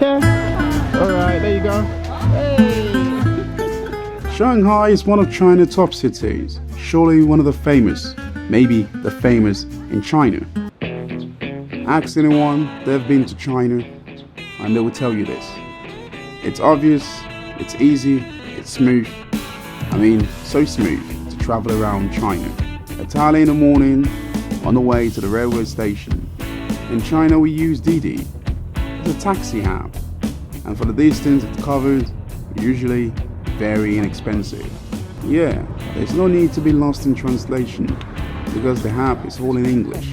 Okay. Alright, there you go. Hey. Shanghai is one of China's top cities. Surely one of the famous, maybe the famous in China. Ask anyone they've been to China and they will tell you this. It's obvious, it's easy, it's smooth. I mean, so smooth to travel around China. It's early in the morning on the way to the railway station. In China we use Didi. It's a taxi app, and for the distance it covers, usually very inexpensive. Yeah, there's no need to be lost in translation because the app is all in English.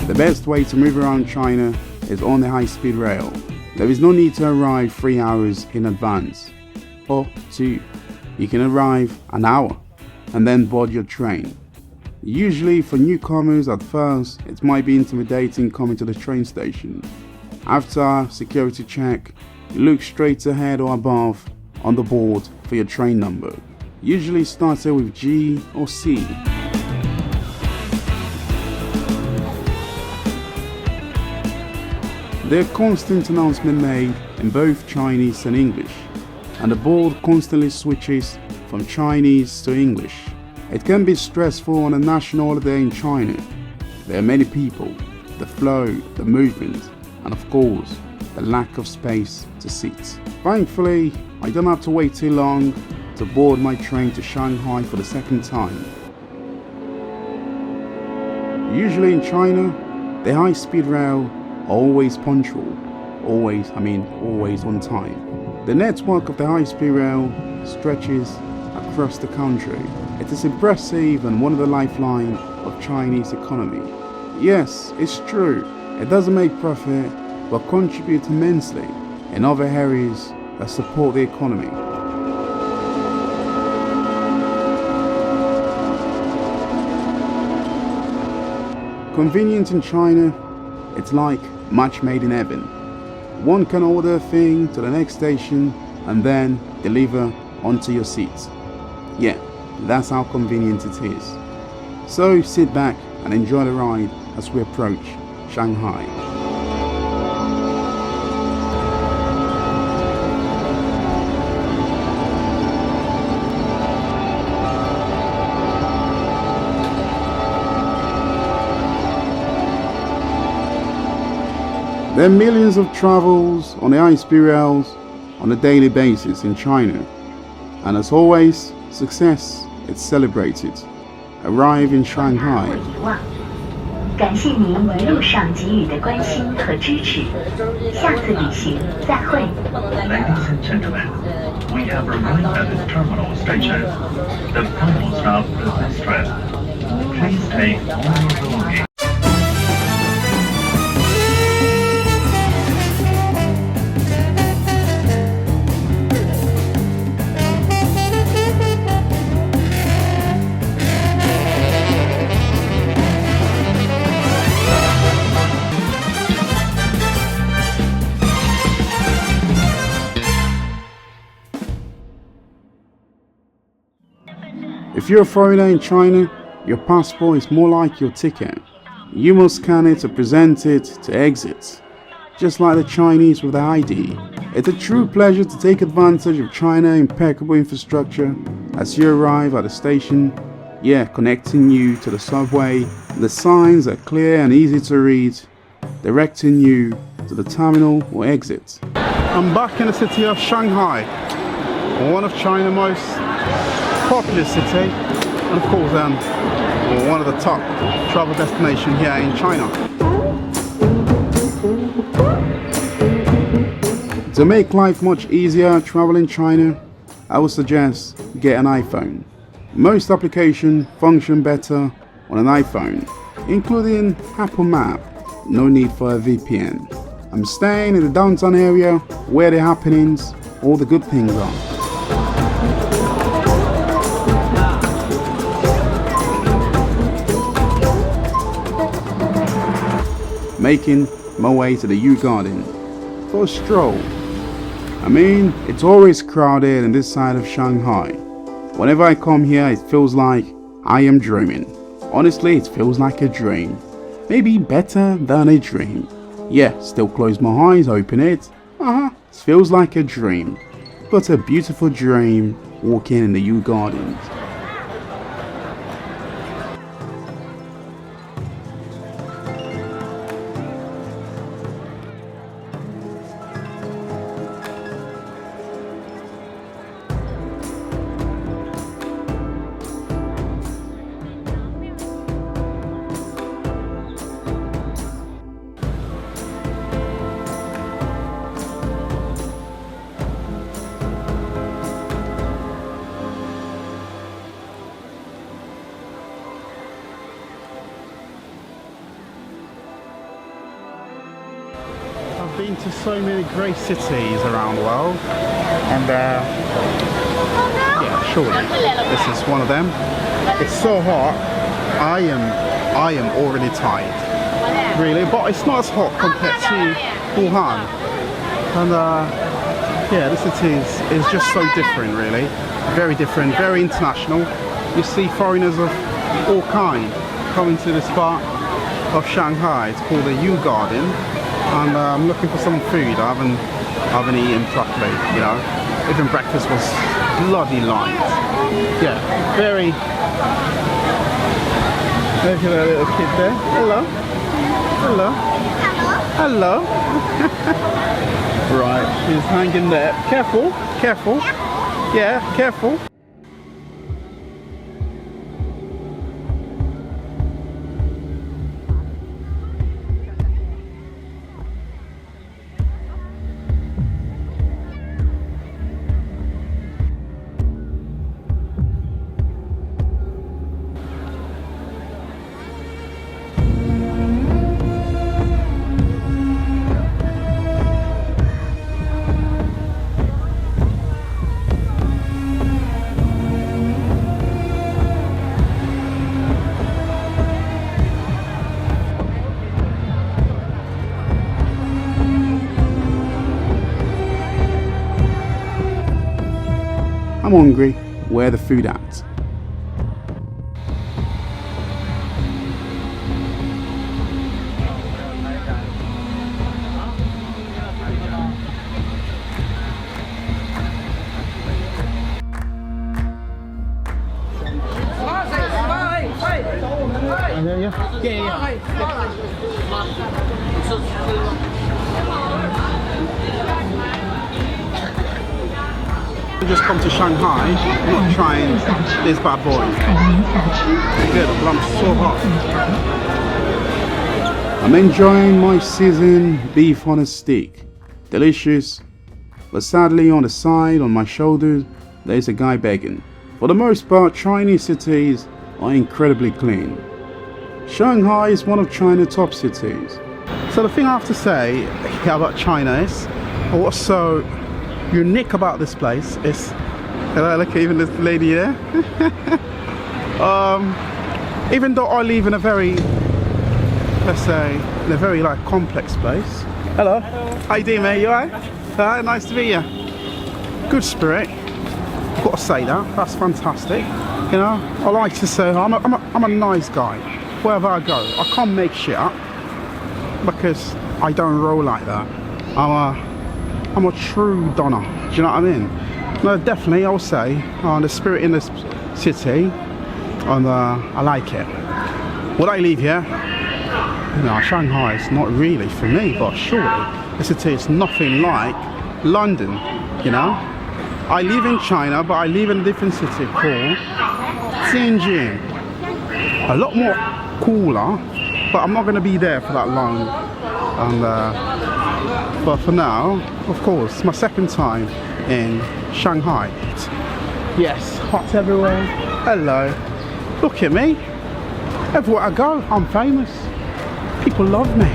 The best way to move around China is on the high-speed rail. There is no need to arrive 3 hours in advance. Or 2, you can arrive an hour and then board your train. Usually for newcomers at first, it might be intimidating coming to the train station. After security check, you look straight ahead or above on the board for your train number. Usually started with G or C. There are constant announcements made in both Chinese and English, and the board constantly switches from Chinese to English. It can be stressful on a national holiday in China. There are many people, the flow, the movement, and of course, the lack of space to sit. Thankfully, I don't have to wait too long to board my train to Shanghai for the second time. Usually in China, the high-speed rail are always punctual, always on time. The network of the high-speed rail stretches across the country. It is impressive and one of the lifeline of Chinese economy. Yes, it's true, it doesn't make profit, but contribute immensely in other areas that support the economy. Convenience in China, it's like match made in heaven. One can order a thing to the next station and then deliver onto your seat. Yeah, that's how convenient it is. So sit back and enjoy the ride as we approach Shanghai. There are millions of travels on the high-speed rails on a daily basis in China, and as always, success is celebrated. Arrive in Shanghai. 感谢您一路上给予的关心和支持，下次旅行再会。Ladies and gentlemen, we have arrived at this terminal station. The final stop is this trip. Please take all your belongings. If you're a foreigner in China, your passport is more like your ticket. You must scan it to present it to exit. Just like the Chinese with the ID. It's a true pleasure to take advantage of China's impeccable infrastructure as you arrive at the station. Yeah, connecting you to the subway. The signs are clear and easy to read, directing you to the terminal or exit. I'm back in the city of Shanghai, one of China's most popular city, and of course one of the top travel destinations here in China. To make life much easier traveling China, I would suggest get an iPhone. Most applications function better on an iPhone, including Apple Map. No need for a VPN. I'm staying in the downtown area where the happenings, all the good things are. Making my way to the U Garden for a stroll. I mean, it's always crowded in this side of Shanghai. Whenever I come here, it feels like I am dreaming. Honestly, it feels like a dream. Maybe better than a dream. Yeah, still close my eyes, open it. It feels like a dream, but a beautiful dream walking in the Yew Gardens. I've been to so many great cities around the world, and yeah, surely this is one of them. It's so hot. I am already tired, really, but it's not as hot compared to Wuhan. And yeah, this city is just so different, really, very different, very international. You see foreigners of all kinds coming to this part of Shanghai. It's called the Yew Garden. And I'm looking for some food. I haven't eaten properly, you know. Even breakfast was bloody light. Yeah, very. Look at that little kid there. Hello. Hello. Hello. Right, she's hanging there. Careful, careful. Yeah, careful. I'm hungry. Where the food at? Just come to Shanghai, not trying this bad boy. Good, but I'm so hot. I'm enjoying my seasoned beef on a stick. Delicious, but sadly on the side, on my shoulders, there's a guy begging. For the most part, Chinese cities are incredibly clean. Shanghai is one of China's top cities. So the thing I have to say about China is, what's so unique about this place is, look at even this lady there. Even though I live in a very, let's say, in a very like complex place. Hello. How you doing, mate? You alright? Nice to meet you. Good spirit. Got to say that. That's fantastic. You know, I like to say I'm a nice guy. Wherever I go, I can't make shit up because I don't roll like that. I'm a true donor. Do you know what I mean? No, definitely, I'll say the spirit in this city, and I like it. Would I leave here? No, Shanghai is not really for me, but surely the city is nothing like London. You know, I live in China, but I live in a different city called Tianjin. A lot more cooler, but I'm not going to be there for that long. And but for now, of course, it's my second time in Shanghai. Yes, hot everywhere. Hello. Look at me. Everywhere I go, I'm famous. People love me.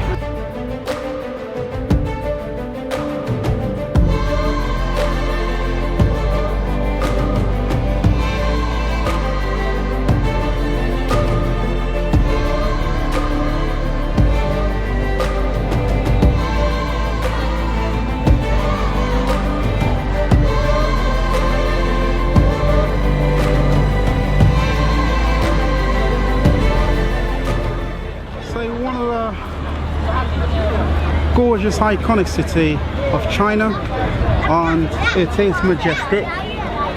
gorgeous, iconic city of China, and it is majestic.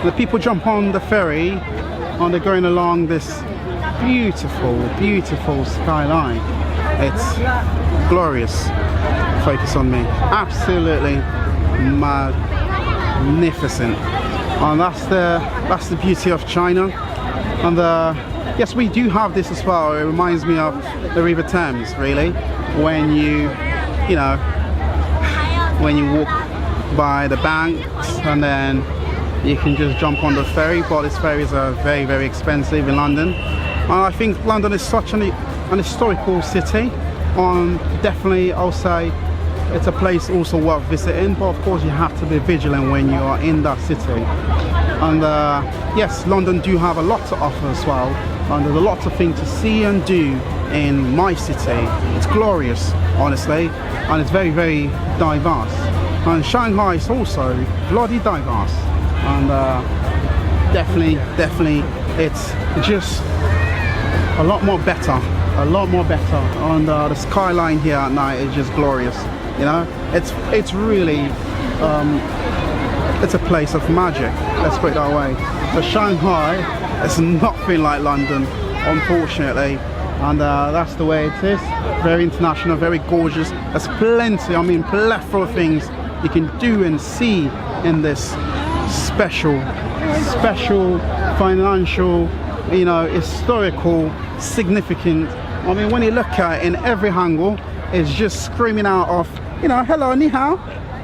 The people jump on the ferry and they're going along this beautiful, beautiful skyline. It's glorious. Focus on me. Absolutely magnificent. And that's the beauty of China. And yes, we do have this as well. It reminds me of the River Thames, really, when you walk by the banks and then you can just jump on the ferry. But these ferries are very, very expensive in London. And I think London is such an historical city, and definitely I'll say it's a place also worth visiting. But of course you have to be vigilant when you are in that city. And yes, London do have a lot to offer as well, and there's a lot of things to see and do in my city. It's glorious, honestly, and it's very, very diverse. And Shanghai is also bloody diverse, and definitely it's just a lot more better, and the skyline here at night is just glorious. You know, it's really it's a place of magic, let's put it that way. So Shanghai is nothing like London, unfortunately, and that's the way it is. Very international, very gorgeous. There's plenty, I mean plethora of things you can do and see in this special financial, you know, historical, significant. I mean, when you look at it in every angle, it's just screaming out of, you know, hello, ni hao,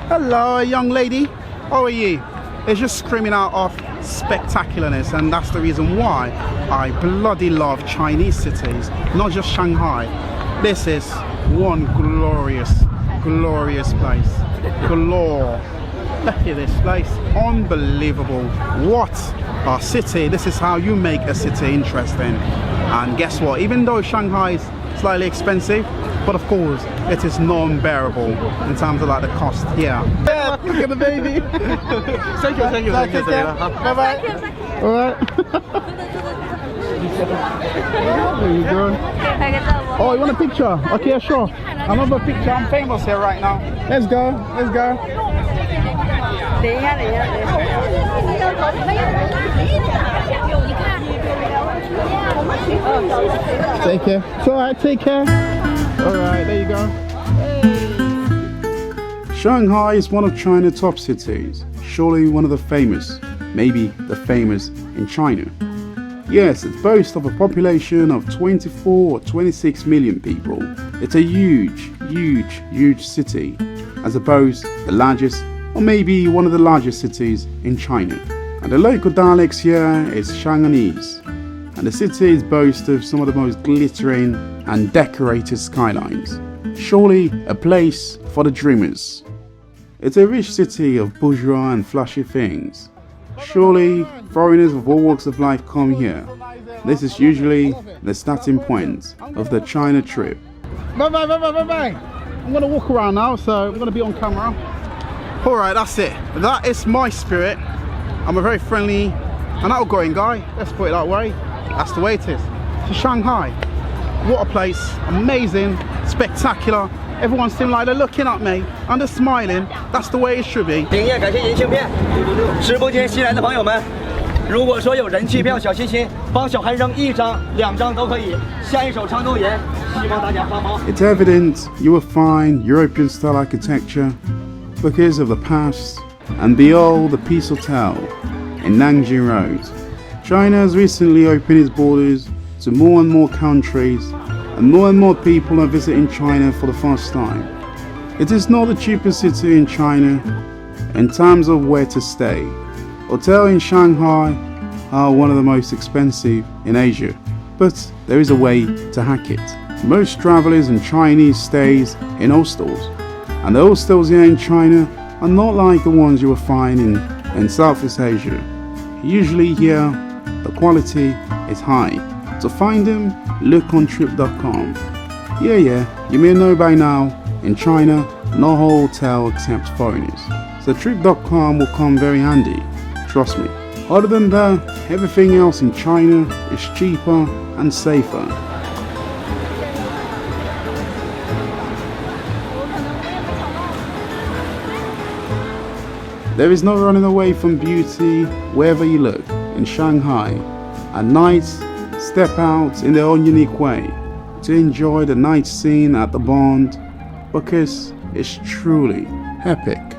hello young lady, how are you? It's just screaming out of spectacularness, and that's the reason why I bloody love Chinese cities, not just Shanghai. This is one glorious place. Galore. Look at this place, unbelievable. What a city. This is how you make a city interesting. And guess what, even though Shanghai is slightly expensive, but of course it is non-bearable in terms of like the cost here. Yeah, look at the baby. Thank you. Bye bye. All right. There you go. Oh, you want a picture? Okay, sure. Another picture. I'm famous here right now. Let's go. Take care. It's alright, take care. Alright, there you go. Hey. Shanghai is one of China's top cities, surely one of the famous, maybe the famous in China. Yes, it boasts of a population of 24 or 26 million people. It's a huge city, as opposed the largest or maybe one of the largest cities in China. And the local dialects here is Shanghainese. And the city is boasts of some of the most glittering and decorated skylines. Surely a place for the dreamers. It's a rich city of bourgeois and flashy things. Surely foreigners of all walks of life come here. This is usually the starting point of the China trip. Bye. I'm going to walk around now, so I'm going to be on camera. Alright, that's it. That is my spirit. I'm a very friendly and outgoing guy, let's put it that way. That's the way it is. To Shanghai. What a place. Amazing, spectacular. Everyone seems like they're looking at me and they're smiling. That's the way it should be. 感谢银杏片，直播间新来的朋友们，如果说有人气票，小心心，帮小韩扔1张、2张都可以。下一首唱动言，希望大家帮忙。 It's evident you will find European-style architecture because of the past, and behold the Sheku.ℳ in Nanjing Road. China has recently opened its borders to more and more countries, and more people are visiting China for the first time. It is not the cheapest city in China in terms of where to stay. Hotels in Shanghai are one of the most expensive in Asia, but there is a way to hack it. Most travelers and Chinese stays in hostels, and the hostels here in China are not like the ones you will find in Southeast Asia. Usually here, the quality is high. To find them, look on trip.com. Yeah, you may know by now, in China, no hotel accepts foreigners. So trip.com will come very handy, trust me. Other than that, everything else in China is cheaper and safer. There is no running away from beauty wherever you look in Shanghai. At night, step out in their own unique way to enjoy the night scene at the Bond because it's truly epic.